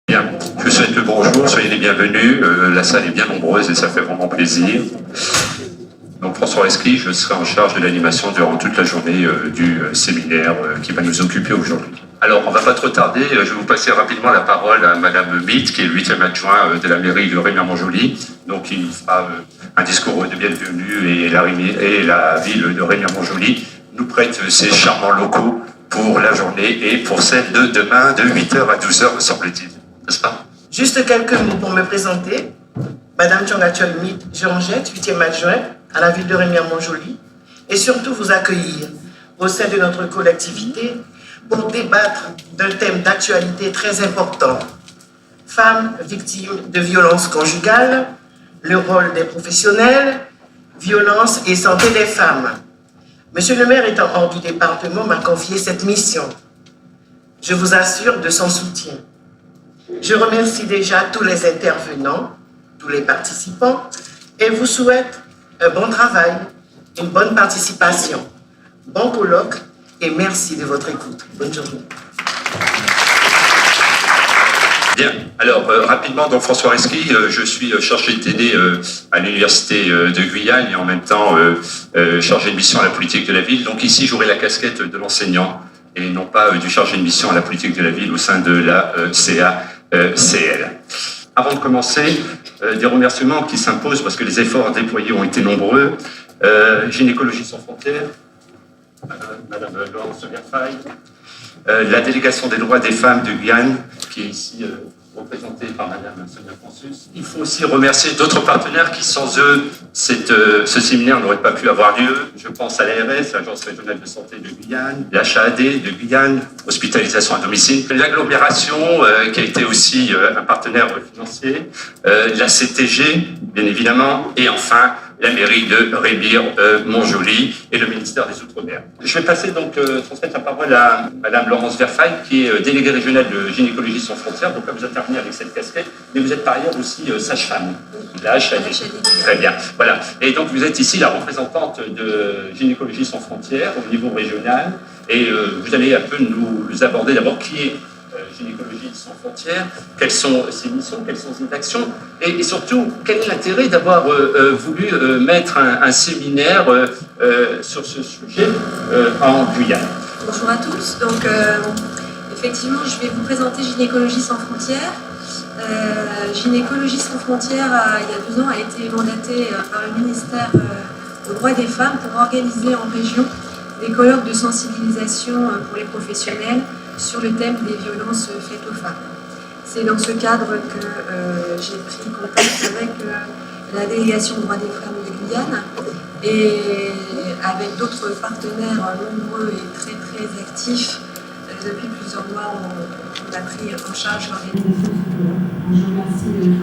Bien, je vous souhaite le bonjour, soyez les bienvenus. La salle est bien nombreuse et ça fait vraiment plaisir. Donc François Rescrit, je serai en charge de l'animation durant toute la journée du séminaire qui va nous occuper aujourd'hui. Alors, on ne va pas trop tarder, je vais vous passer rapidement la parole à Madame Mitt, qui est le 8e adjoint de la mairie de Remiremont-Joly. Donc, il nous fera un discours de bienvenue et la ville de Remiremont-Joly nous prête ses charmants locaux pour la journée et pour celle de demain de 8h à 12h, me semble-t-il. N'est-ce pas? Juste quelques mots pour me présenter. Madame Tchongatchol Mitt Georgette, 8e adjointe à la ville de Remiremont-Joly, et surtout vous accueillir au sein de notre collectivité pour débattre d'un thème d'actualité très important. Femmes victimes de violences conjugales, le rôle des professionnels, violence et santé des femmes. Monsieur le maire étant hors du département m'a confié cette mission. Je vous assure de son soutien. Je remercie déjà tous les intervenants, tous les participants, et vous souhaite un bon travail, une bonne participation, bon colloque, et merci de votre écoute. Bonne journée. Bien, alors rapidement, donc François Rescrit, je suis chargé de TD à l'université de Guyane et en même temps chargé de mission à la politique de la ville. Donc ici, j'aurai la casquette de l'enseignant et non pas du chargé de mission à la politique de la ville au sein de la CACL. Avant de commencer, des remerciements qui s'imposent parce que les efforts déployés ont été nombreux. Gynécologie sans frontières, Madame Laurence Verfaille, la délégation des droits des femmes de Guyane, qui est ici représentée par Madame Sonia Francis. Il faut aussi remercier d'autres partenaires qui, sans eux, ce séminaire n'aurait pas pu avoir lieu. Je pense à l'ARS, l'Agence régionale de santé de Guyane, l'HAD de Guyane, hospitalisation à domicile, l'agglomération, qui a été aussi un partenaire financier, la CTG, bien évidemment, et enfin, la mairie de Remiremont-Joly et le ministère des Outre-mer. Je vais passer donc, transmettre la parole à Madame Laurence Verfaille, qui est déléguée régionale de Gynécologie sans frontières. Donc là, vous intervenez avec cette casquette, mais vous êtes par ailleurs aussi sage-femme. La HAD. Très bien. Voilà. Et donc, vous êtes ici la représentante de Gynécologie sans frontières au niveau régional. Et vous allez un peu nous aborder d'abord qui est Gynécologie sans frontières, quelles sont ses missions, quelles sont ses actions, et surtout, quel est l'intérêt d'avoir voulu mettre un séminaire sur ce sujet en Guyane. Bonjour à tous. Donc, effectivement, je vais vous présenter Gynécologie sans frontières. Gynécologie sans frontières, il y a 2 ans, a été mandatée par le ministère aux droits des femmes pour organiser en région des colloques de sensibilisation pour les professionnels sur le thème des violences faites aux femmes. C'est dans ce cadre que j'ai pris contact avec la délégation droits des femmes de Guyane et avec d'autres partenaires nombreux et très très actifs. Depuis plusieurs mois, on a pris en charge l'organisation. Je vous remercie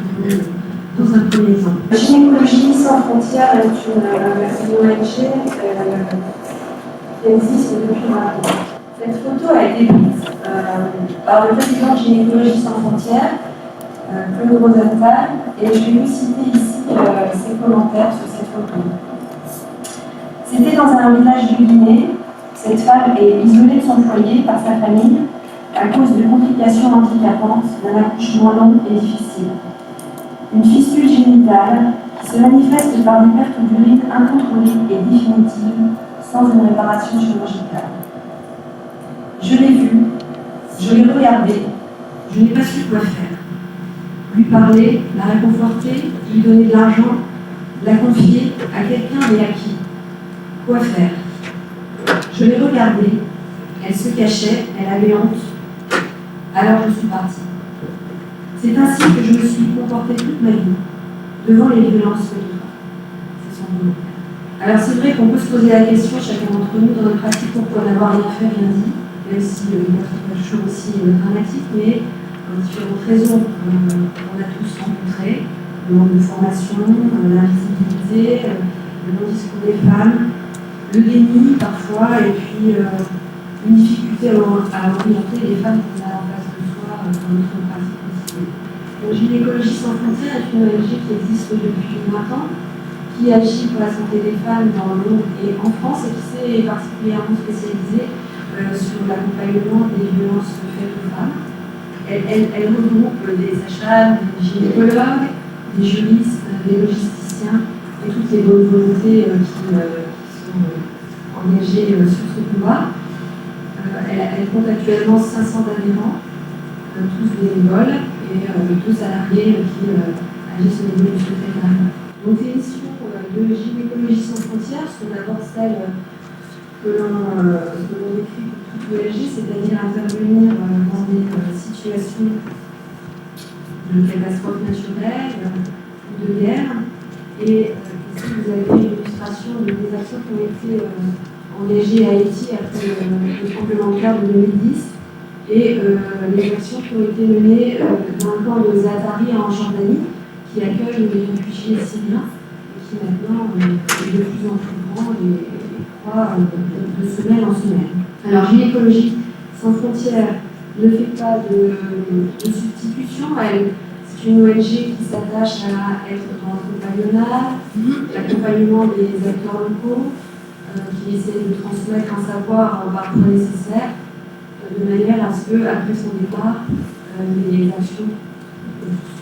dans un premier temps. Gynécologie sans frontières est une ONG qui existe depuis 20 ans. Cette photo a été prise par le président de Gynécologie sans frontières, Claude Rosenthal, et je vais vous citer ici ses commentaires sur cette photo. C'était dans un village du Guinée. Cette femme est isolée de son foyer par sa famille à cause de complications handicapantes d'un accouchement long et difficile. Une fistule génitale qui se manifeste par des pertes d'urine incontrôlées et définitives sans une réparation chirurgicale. Je l'ai vue, je l'ai regardée, je n'ai pas su quoi faire. Lui parler, la réconforter, lui donner de l'argent, la confier à quelqu'un et à qui? Quoi faire? Je l'ai regardée, elle se cachait, elle avait honte. Alors je suis partie. C'est ainsi que je me suis comportée toute ma vie, devant les violences faites aux femmes. C'est son volontaire. Alors c'est vrai qu'on peut se poser la question, chacun d'entre nous, dans notre pratique, pourquoi n'avoir rien fait, rien dit, même si notre chose aussi dramatique, mais pour différentes raisons. On a tous rencontré le manque de formation, l'invisibilité, le non-discours des femmes, le déni parfois, et puis une difficulté à orienter les femmes qu'on a en face de soi dans notre pratique quotidienne. Donc Gynécologie sans frontières est une ONG qui existe depuis 20 ans, qui agit pour la santé des femmes dans le monde et en France, et qui s'est particulièrement spécialisée sur l'accompagnement des violences faites aux femmes. Elle regroupe des sages-femmes, des gynécologues, des juristes, des logisticiens et toutes les bonnes volontés qui sont engagées sur ce combat. Elle compte actuellement 500 adhérents, tous bénévoles et 2 salariés qui agissent au niveau du secrétariat. Donc les missions de Gynécologie sans frontières sont d'abord celles que l'on décrit pour toute l'ONG, c'est-à-dire intervenir dans des situations de catastrophes naturelles ou de guerre. Et ici, vous avez une illustration des actions qui ont été engagées à Haïti après le tremblement de terre de 2010 et les actions qui ont été menées dans le camp de Zaatari en Jordanie, qui accueille les réfugiés syriens et qui maintenant est de plus en plus grand et croît de semaine en semaine. Alors, Gynécologie sans frontières ne fait pas de substitution. C'est une ONG qui s'attache à être dans le compagnonnage, l'accompagnement des acteurs locaux, qui essaie de transmettre un savoir parfois nécessaire, de manière à ce qu'après son départ, les actions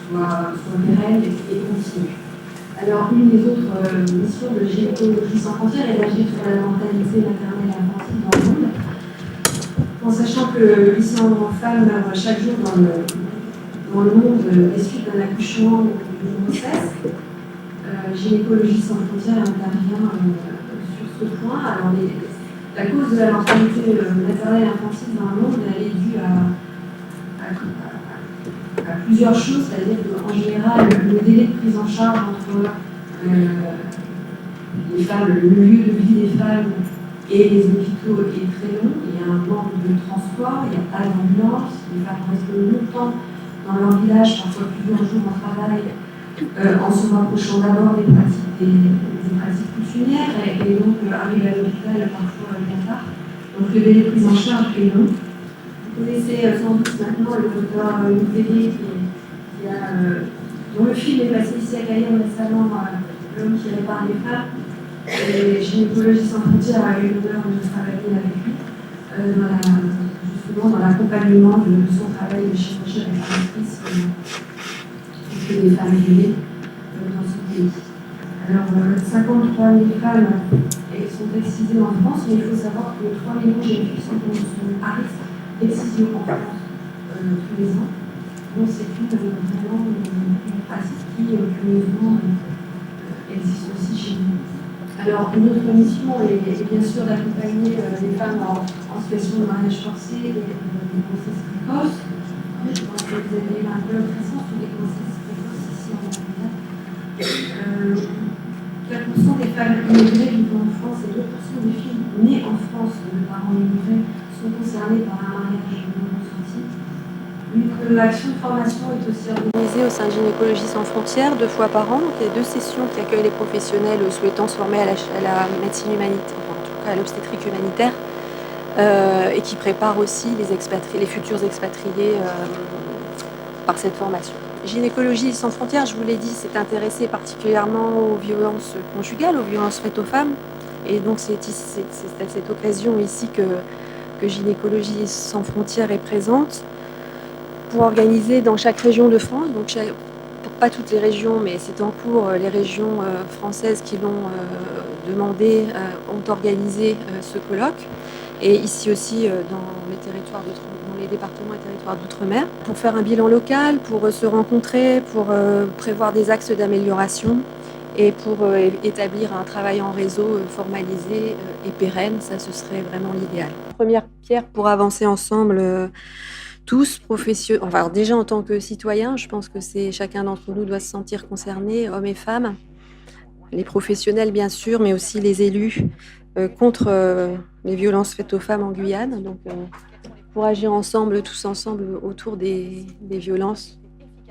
soient pérennes et continuent. Alors, une des autres missions de Gynécologie sans frontières est d'agir sur la mortalité maternelle et infantile dans le monde, en sachant que 800 femmes meurent chaque jour dans le monde des suites d'un accouchement ou d'une grossesse. Gynécologie sans frontières intervient sur ce point. Alors, la cause de la mortalité maternelle et infantile dans le monde, elle est due à plusieurs choses, c'est-à-dire qu'en général, le délai de prise en charge entre les femmes, le lieu de vie des femmes et les hôpitaux est très long. Il y a un manque de transport, il n'y a pas d'ambulance, les femmes restent longtemps dans leur village, parfois plusieurs jours en travail, en se rapprochant d'abord des pratiques coutumières et donc arrivent à l'hôpital parfois bien tard. Donc le délai de prise en charge est long. Vous connaissez sans doute maintenant le docteur Mukwege dont le film est passé ici à Cayenne récemment, L'homme qui répare les femmes. Et Gynécologie sans frontières a eu l'honneur de travailler avec lui justement dans l'accompagnement de son travail de chirurgie réparatrice auprès des femmes violées dans ce pays. Alors, 53 000 femmes sont excisées en France, mais il faut savoir que 3 millions de jeunes filles sont à risque d'excision en France tous les ans. Donc, c'est vraiment une pratique qui, curieusement, existe aussi chez nous. Alors, une autre mission est bien sûr d'accompagner les femmes en situation de mariage forcé, des grossesses précoces. Je pense que vous avez un peu présent sur les grossesses précoces ici en Angleterre. 4% des femmes immigrées vivant en France et 2% des filles nées en France de parents immigrés sont concernées par un mariage non consenti. Une action de formation est aussi organisée Au sein de Gynécologie sans frontières 2 fois par an. Donc, il y a 2 sessions qui accueillent les professionnels souhaitant se former à la médecine humanitaire, enfin, en tout cas à l'obstétrique humanitaire, et qui préparent aussi les futurs expatriés par cette formation. Gynécologie sans frontières, je vous l'ai dit, s'est intéressée particulièrement aux violences conjugales, aux violences faites aux femmes. Et donc c'est à cette occasion ici que Gynécologie sans frontières est présente pour organiser dans chaque région de France, donc pas toutes les régions, mais c'est en cours, les régions françaises qui l'ont demandé ont organisé ce colloque. Et ici aussi dans les départements et territoires d'outre-mer, pour faire un bilan local, pour se rencontrer, pour prévoir des axes d'amélioration et pour établir un travail en réseau formalisé et pérenne. Ça, ce serait vraiment l'idéal. Première pierre pour avancer ensemble tous, enfin, déjà en tant que citoyens, je pense que chacun d'entre nous doit se sentir concerné, hommes et femmes, les professionnels bien sûr, mais aussi les élus, contre les violences faites aux femmes en Guyane. Donc, pour agir ensemble, tous ensemble, autour des violences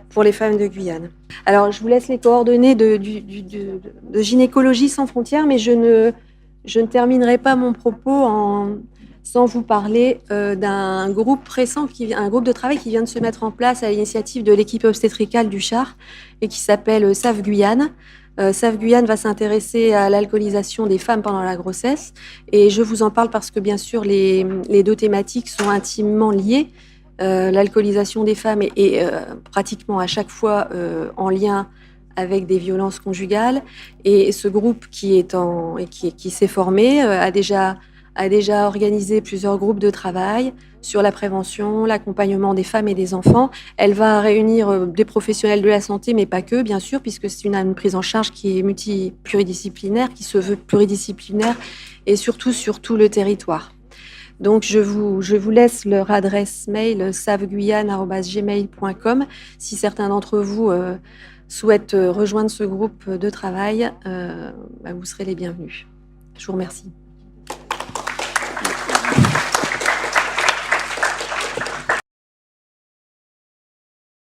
pour les femmes de Guyane. Alors, je vous laisse les coordonnées de Gynécologie sans frontières, mais je ne terminerai pas mon propos sans vous parler d'un groupe récent, un groupe de travail qui vient de se mettre en place à l'initiative de l'équipe obstétricale du Char et qui s'appelle SAF Guyane. SAF Guyane va s'intéresser à l'alcoolisation des femmes pendant la grossesse et je vous en parle parce que bien sûr les 2 thématiques sont intimement liées. L'alcoolisation des femmes est pratiquement à chaque fois en lien avec des violences conjugales. Et ce groupe qui s'est formé a déjà organisé plusieurs groupes de travail sur la prévention, l'accompagnement des femmes et des enfants. Elle va réunir des professionnels de la santé, mais pas que, bien sûr, puisque c'est une prise en charge qui est pluridisciplinaire, qui se veut pluridisciplinaire, et surtout sur tout le territoire. Donc, je vous laisse leur adresse mail saveguyane@gmail.com. Si certains d'entre vous souhaitent rejoindre ce groupe de travail, vous serez les bienvenus. Je vous remercie.